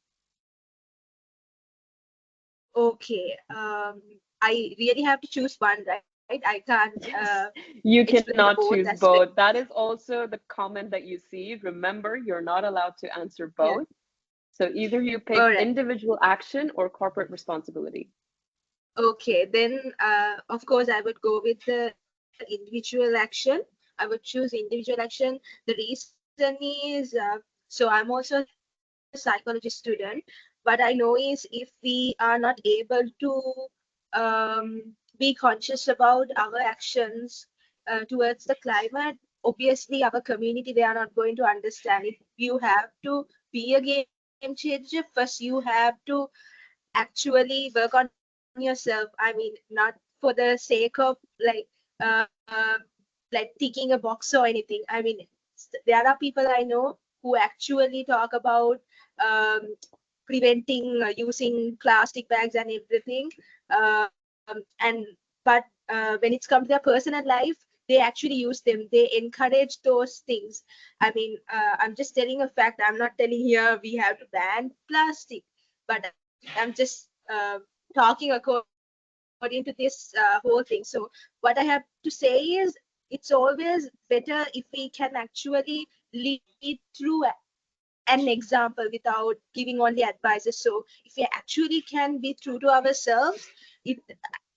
S7: Okay. I really have to choose one, right? I can't
S3: Yes, you
S7: explain the
S3: cannot
S7: both
S3: choose
S7: as well.
S3: both. That is also the comment that you see. Remember, you're not allowed to answer
S7: Yeah.
S3: both. So either you
S7: All
S3: pick
S7: right.
S3: individual action or corporate responsibility.
S7: Okay. Then, of course, I would go with the individual action. I would choose individual action. The reason is, so I'm also a psychology student, but I know is if we are not able to be conscious about our actions towards the climate, obviously our community, they are not going to understand it. You have to be a game changer. First, you have to actually work on yourself. I mean, not for the sake of like ticking a box or anything. I mean, there are people I know who actually talk about um, preventing using plastic bags and everything. And but when it's come to their personal life, they actually use them. They encourage those things. I mean, I'm just telling a fact. I'm not telling here we have to ban plastic, but I'm just talking according to this whole thing. So what I have to say is it's always better if we can actually lead through an example without giving only advices. So if we actually can be true to ourselves, it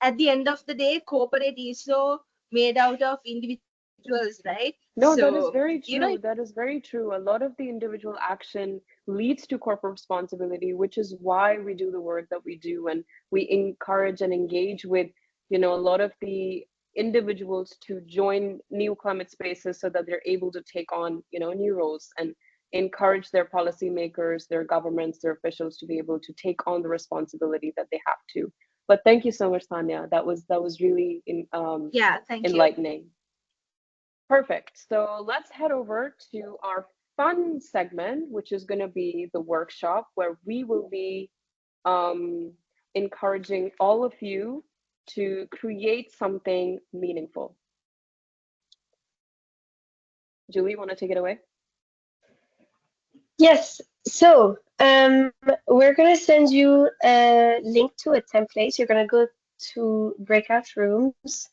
S7: at the end of the day, corporate is so made out of individuals, right? So
S3: No, that is
S7: you
S3: very
S7: know,
S3: true. That is very true. A lot of the individual action leads to corporate responsibility, which is why we do the work that we do. And we encourage and engage with, a lot of the individuals to join new climate spaces so that they're able to take on, new roles and encourage their policymakers, their governments, their officials to be able to take on the responsibility that they have to. But thank you so much, Tanya. That was really
S7: yeah, thank you.
S3: enlightening. Perfect. So let's head over to our fun segment, which is going to be the workshop where we will be um, encouraging all of you to create something meaningful. Julie, want to take it away?
S4: Yes. So we're gonna send you a link to a template. You're gonna go to breakout rooms,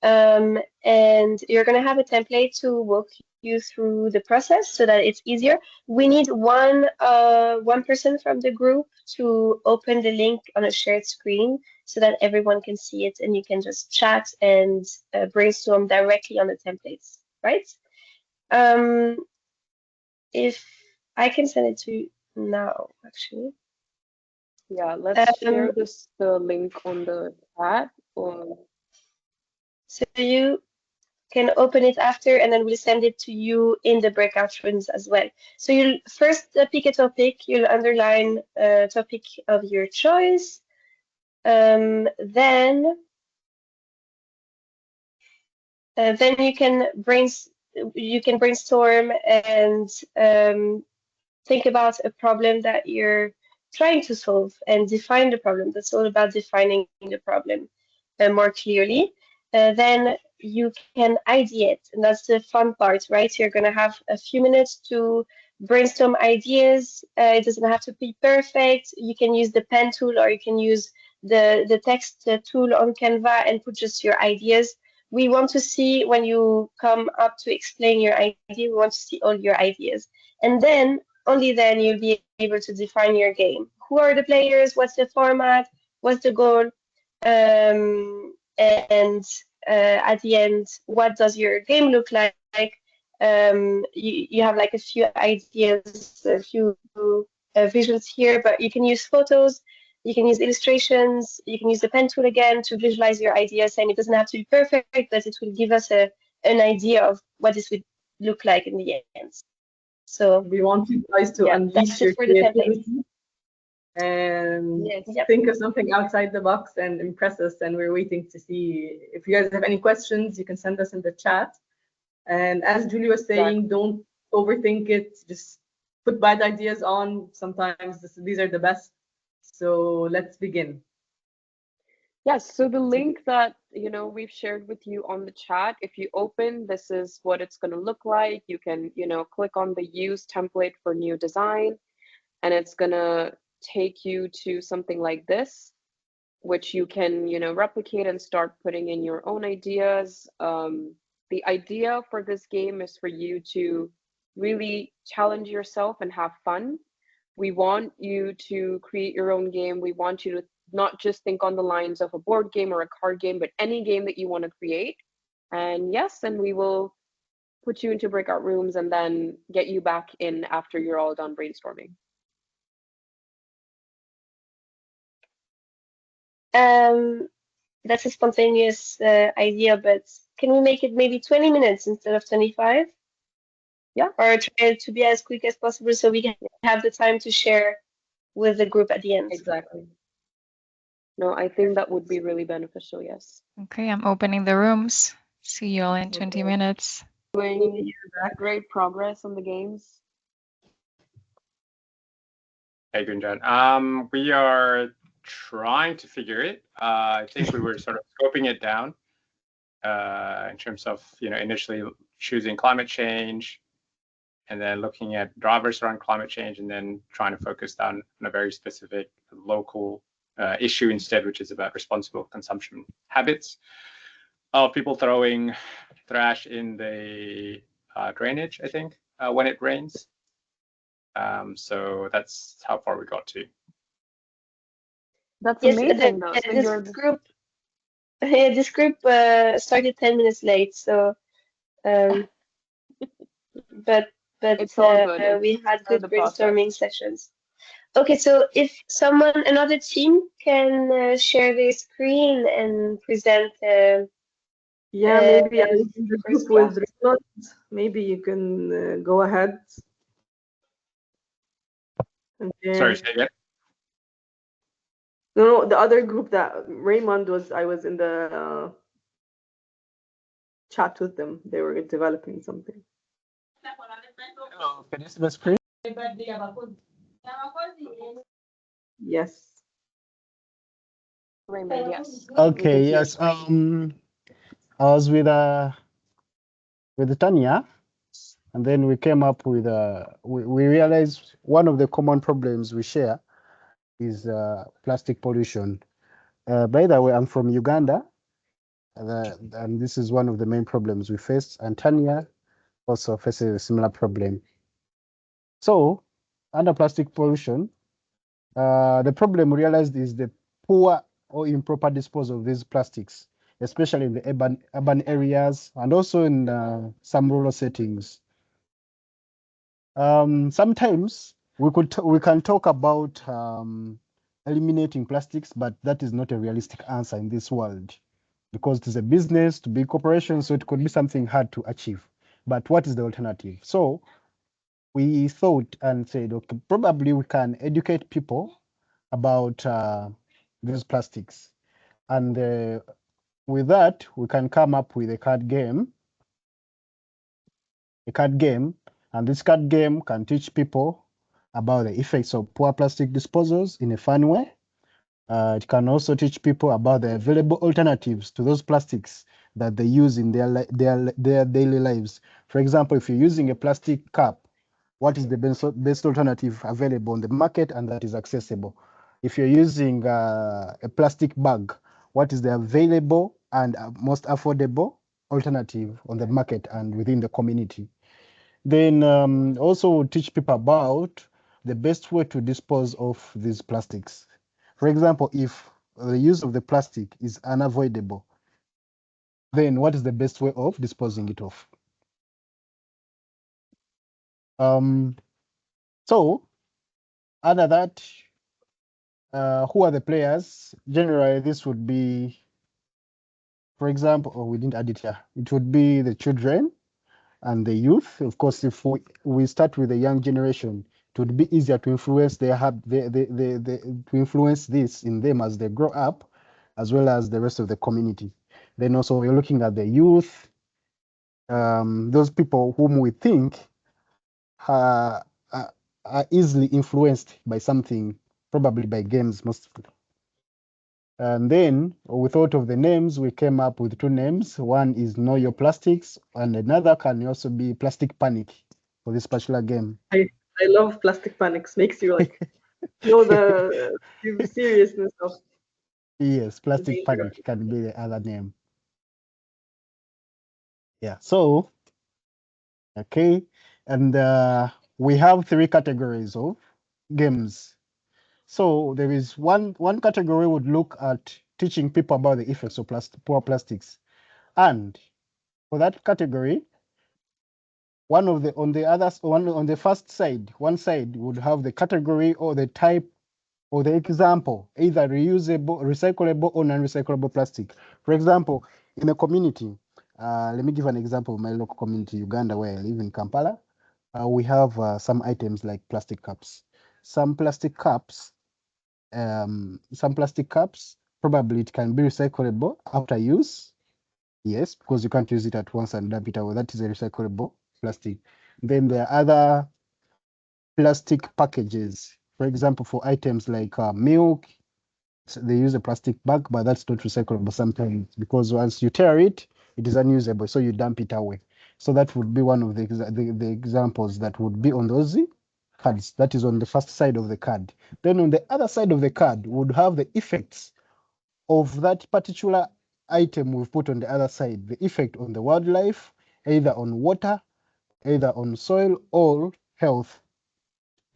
S4: and you're gonna have a template to walk you through the process so that it's easier. We need one person from the group to open the link on a shared screen so that everyone can see it and you can just chat and brainstorm directly on the templates, right? Um, if I can send it to you now, actually.
S3: Yeah, let's share
S4: Um,
S3: the link on the chat. Or
S4: so you can open it after, and then we'll send it to you in the breakout rooms as well. So you'll first pick a topic, you'll underline a topic of your choice. Then you can brainstorm and think about a problem that you're trying to solve and define the problem. That's all about defining the problem more clearly. Then you can ideate, and that's the fun part, right? You're going to have a few minutes to brainstorm ideas. It doesn't have to be perfect. You can use the pen tool or you can use the text tool on Canva and put just your ideas. We want to see when you come up to explain your idea, we want to see all your ideas. And then, only then, you'll be able to define your game. Who are the players? What's the format? What's the goal? And at the end, what does your game look like? You have like a few ideas, a few visuals here, but you can use photos, you can use illustrations, you can use the pen tool again to visualize your ideas, and it doesn't have to be perfect, but it will give us an idea of what this would look like in the end. So
S2: we want you guys to
S4: yeah,
S2: unleash
S4: that's
S2: your
S4: it for the template.
S2: creativity and think of something outside the box and impress us. And we're waiting to see if you guys have any questions. You can send us in the chat. And as Julie was saying, don't overthink it. Just put bad ideas on. Sometimes these are the best. So let's begin.
S3: Yes, so the link that we've shared with you on the chat, if you open, this is what it's going to look like. You can click on the use template for new design, and it's going to take you to something like this, which you can replicate and start putting in your own ideas. The idea for this game is for you to really challenge yourself and have fun. We want you to create your own game. We want you to not just think on the lines of a board game or a card game, but any game that you want to create. And yes, and we will put you into breakout rooms and then get you back in after you're all done brainstorming.
S4: That's a spontaneous idea, but can we make it maybe 20 minutes instead of 25?
S3: Yeah.
S4: Or try to be as quick as possible so we can have the time to share with the group at the end.
S3: Exactly. No, I think that would be really beneficial, yes.
S1: Okay, I'm opening the rooms. See you all in 20 minutes.
S3: Doing great progress on the games.
S6: Hey, Gunjan. We are trying to figure it. I think we were sort of scoping it down in terms of initially choosing climate change, and then looking at drivers around climate change, and then trying to focus down on a very specific local issue instead, which is about responsible consumption habits of people throwing trash in the drainage, I think, when it rains. So that's how far we got to.
S3: That's amazing, though.
S4: So this group started 10 minutes late, so but
S3: it's all good.
S4: we had good brainstorming sessions. Okay, so if another team can share their screen and present.
S2: Yeah, maybe I was in the group with Raymond. Maybe you can go ahead.
S6: Sorry, say again.
S2: No, the other group that Raymond was, I was in the chat with them. They were developing something.
S8: Hello, can you see my screen?
S2: Yes.
S3: Raymond, yes.
S8: Okay, yes. I was with Tanya, and then we came up with we realized one of the common problems we share is plastic pollution. By the way, I'm from Uganda, and this is one of the main problems we face. And Tanya also faces a similar problem. So, under plastic pollution, the problem we realized is the poor or improper disposal of these plastics, especially in the urban areas and also in some rural settings. Sometimes we can talk about eliminating plastics, but that is not a realistic answer in this world because it is a business to big corporations, so it could be something hard to achieve. But what is the alternative? So we thought and said, okay, probably we can educate people about these plastics. And with that, we can come up with a card game. And this card game can teach people about the effects of poor plastic disposals in a fun way. It can also teach people about the available alternatives to those plastics that they use in their daily lives. For example, if you're using a plastic cup what is the best alternative available on the market and that is accessible. If you're using a plastic bag, what is the available and most affordable alternative on the market and within the community? Then also teach people about the best way to dispose of these plastics. For example, if the use of the plastic is unavoidable, then what is the best way of disposing it off? So under that, who are the players? Generally, this would be, for example, oh, we didn't add it here. It would be the children and the youth. Of course, if we start with the young generation, it would be easier to influence to influence this in them as they grow up, as well as the rest of the community. Then also we're looking at the youth, those people whom we think are, are easily influenced by something, probably by games mostly. And then we thought of the names, we came up with two names. One is Know Your Plastics, and another can also be Plastic Panic for this particular game.
S2: I love plastic panics. Makes you like know the seriousness of
S8: Yes, Plastic
S2: danger.
S8: Panic can be the other name. Yeah, so, okay. And we have three categories of games. So there is one category would look at teaching people about the effects of poor plastics. And for that category, one of the on the others one on the first side, one side would have the category or the type or the example, either reusable, recyclable, or non-recyclable plastic. For example, in a community, let me give an example of my local community, Uganda, where I live in Kampala. We have some items like plastic cups. Some plastic cups, probably it can be recyclable after use. Yes, because you can't use it at once and dump it away. That is a recyclable plastic. Then there are other plastic packages. For example, for items like milk, they use a plastic bag, but that's not recyclable sometimes because once you tear it, it is unusable, so you dump it away. So that would be one of the examples that would be on those cards. That is on the first side of the card. Then on the other side of the card would have the effects of that particular item we've put on the other side, the effect on the wildlife, either on water, either on soil or health,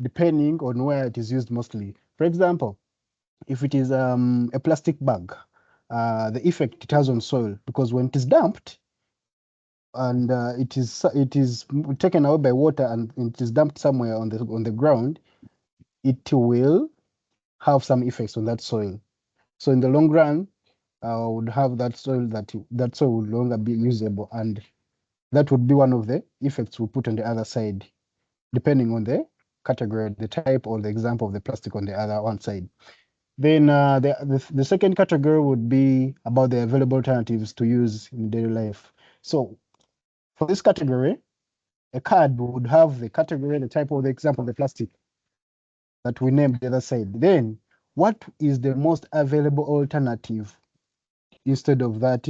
S8: depending on where it is used mostly. For example, if it is a plastic bag, the effect it has on soil, because when it is dumped and it is taken away by water and it is dumped somewhere on the ground, it will have some effects on that soil. So in the long run, would have that soil that soil would no longer be usable, and that would be one of the effects we put on the other side, depending on the category, the type, or the example of the plastic on the other one side. Then the second category would be about the available alternatives to use in daily life. So for this category, a card would have the category, the type, or the example of the plastic that we named the other side. Then what is the most available alternative instead of that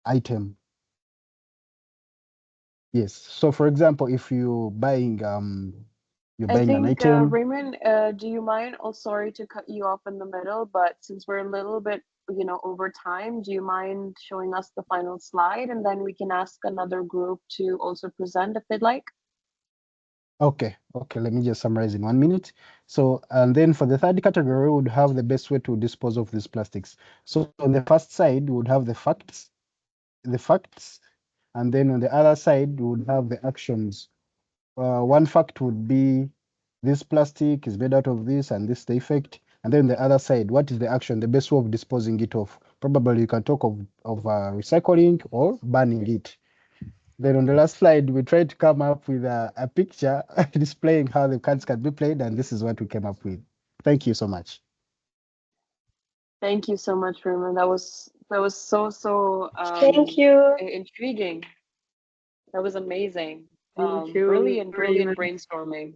S8: item? Yes. So for example, if you're
S3: I
S8: buying an
S3: think,
S8: item.
S3: Raymond, do you mind? Oh, sorry to cut you off in the middle, but since we're a little bit, over time, do you mind showing us the final slide and then we can ask another group to also present if they'd like?
S8: Okay, let me just summarize in 1 minute. So, and then for the third category, we would have the best way to dispose of these plastics. So on the first side, we would have the facts, and then on the other side, we would have the actions. One fact would be this plastic is made out of this and this is the effect. And then the other side, what is the action, the best way of disposing it off? Probably you can talk of recycling or burning it. Then on the last slide, we tried to come up with a picture displaying how the cards can be played, and this is what we came up with. Thank you so much.
S3: Thank you so much, Raymond. That was so
S4: Thank you.
S3: intriguing. That was amazing.
S2: Thank you,
S3: Brilliant
S2: Raymond.
S3: brainstorming.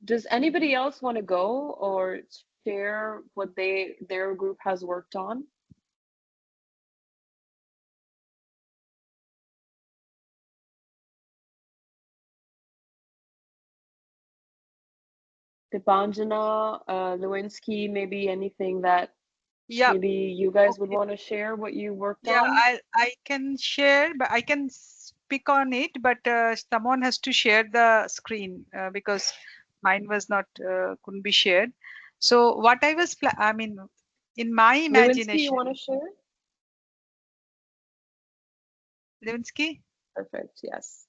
S3: Does anybody else want to go or share what their group has worked on? Deepanjana, Lewinsky, maybe anything that
S5: Yeah.
S3: maybe you guys would
S5: Okay.
S3: want to share what you worked
S5: Yeah,
S3: on?
S5: I can share, but I can speak on it, but someone has to share the screen because mine was not couldn't be shared. So what I was, I mean, in my
S3: Lewinsky, you
S5: imagination,
S3: want to share?
S5: Lewinsky.
S3: Perfect, yes.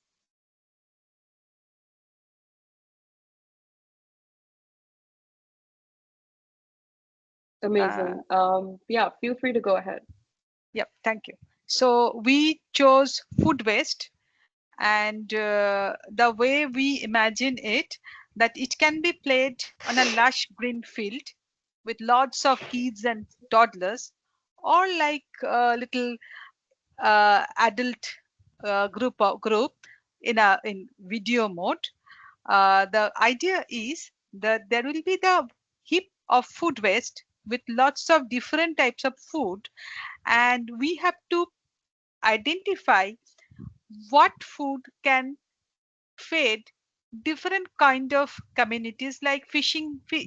S5: Uh,
S3: Amazing. Yeah, feel free to go ahead.
S5: Yep, thank you. So we chose food waste, and the way we imagine it, that it can be played on a lush green field with lots of kids and toddlers, or like a little adult group in video mode. The idea is that there will be the heap of food waste with lots of different types of food, and we have to identify what food can feed different kind of communities, like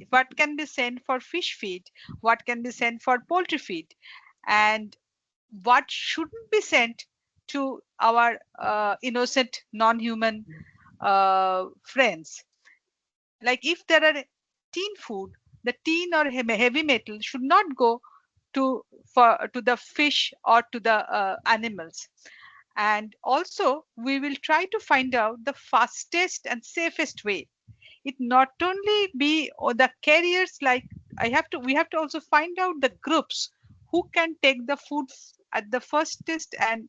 S5: what can be sent for fish feed, what can be sent for poultry feed, and what shouldn't be sent to our innocent non-human friends. Like if there are teen food, the teen or heavy metal should not go to the fish or to the animals. And also we will try to find out the fastest and safest way. It not only be the carriers, like we have to also find out the groups who can take the food at the fastest and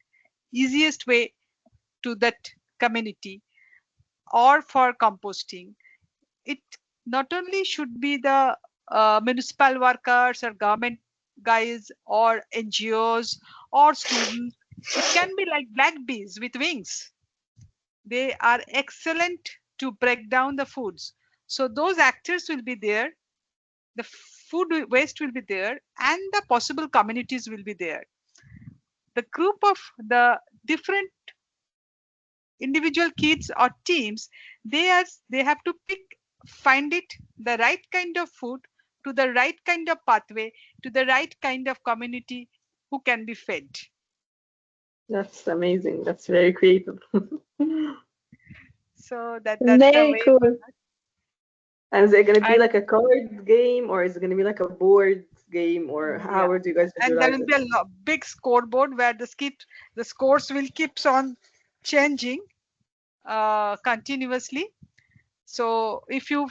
S5: easiest way to that community, or for composting. It not only should be the municipal workers or government guys or NGOs or students. It can be like black bees with wings. They are excellent to break down the foods. So those actors will be there, the food waste will be there, and the possible communities will be there. The group of the different individual kids or teams, they have to find it the right kind of food to the right kind of pathway to the right kind of community who can be fed.
S2: That's amazing. That's very creative.
S5: So that's the
S4: Very
S5: way.
S4: cool.
S2: And is it going to be
S5: And
S2: like a card game, or is it going to be like a board game, or how
S5: yeah,
S2: would you guys
S5: and there
S2: visualize
S5: will
S2: it?
S5: be a big scoreboard where the scores will keeps on changing continuously. So if you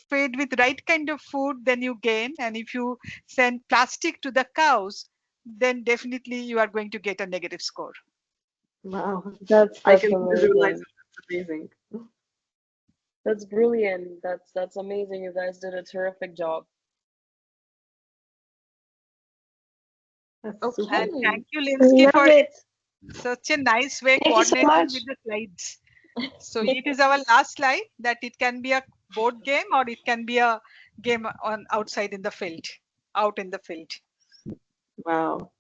S5: feed with right kind of food, then you gain, and if you send plastic to the cows, then definitely you are going to get a negative score.
S2: Wow. I
S3: That's
S2: can visualize
S3: amazing.
S2: it. That's amazing.
S3: That's brilliant. That's amazing. You guys did a terrific job.
S2: That's super.
S5: And
S3: Okay.
S5: thank you, Linsky,
S4: Love
S5: for
S4: it.
S5: such a nice way
S4: Thank you so
S5: coordinating
S4: much.
S5: with the slides. So it is our last slide, that it can be a board game or it can be a game on outside in the field, out in the field.
S2: Wow.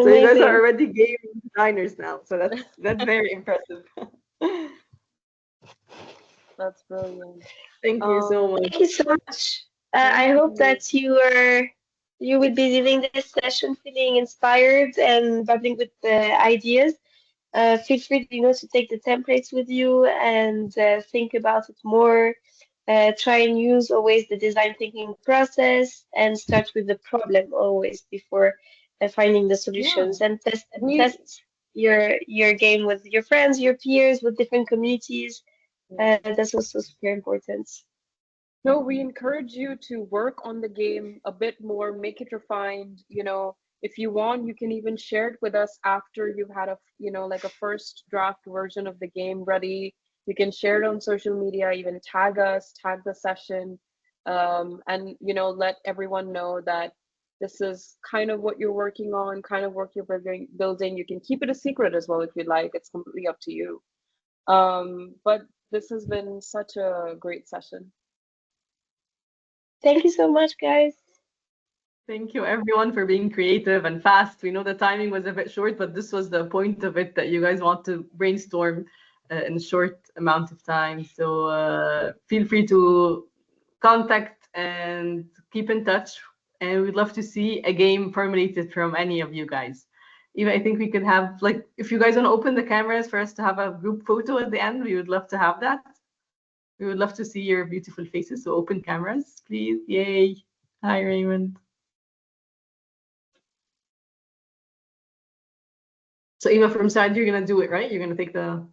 S2: So you guys are
S4: Amazing.
S2: already game designers now. So that's very impressive.
S3: That's brilliant.
S2: Thank you so much.
S4: Thank you so much.
S3: Thank
S4: I hope
S3: you.
S4: that you will be leaving this session feeling inspired and bubbling with ideas. Feel free, to take the templates with you and think about it more. Try and use always the design thinking process and start with the problem always before finding the
S3: Yeah.
S4: solutions, and
S3: We
S4: test your game with your friends, your peers, with different communities.
S3: yeah.
S4: That's also super important.
S3: No, we encourage you to work on the game a bit more, make it refined. If you want, you can even share it with us after you've had like a first draft version of the game ready. You can share it on social media, even tag us, tag the session, and let everyone know that this is kind of what you're working on, kind of work you're building. You can keep it a secret as well if you'd like. It's completely up to you. But this has been such a great session.
S4: Thank you so much, guys.
S2: Thank you everyone for being creative and fast. We know the timing was a bit short, but this was the point of it, that you guys want to brainstorm in a short amount of time. So feel free to contact and keep in touch. And we'd love to see a game formulated from any of you guys. Even I think we could have, like, if you guys want to open the cameras for us to have a group photo at the end, we would love to have that. We would love to see your beautiful faces. So open cameras, please. Yay. Hi, Raymond. So Eva, from side, you're gonna do it, right? You're gonna take the.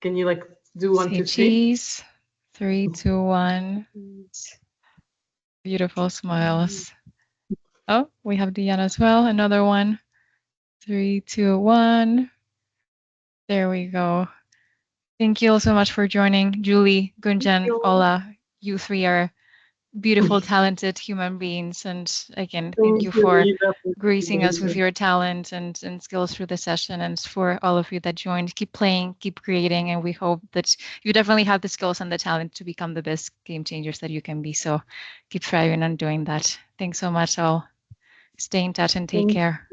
S2: Can you like do 1, 2, 3?
S1: cheese. 3, 2, 1. Beautiful smiles. Oh, we have Diana as well. Another one. 3, 2, 1. There we go. Thank you all so much for joining. Julie, Gunjan, Ola, you three are beautiful, talented human beings. And again, thank you for gracing us with your talent and skills through the session, and for all of you that joined. Keep playing, keep creating, and we hope that you definitely have the skills and the talent to become the best game changers that you can be. So keep thriving and doing that. Thanks so much all. Stay in touch and take care.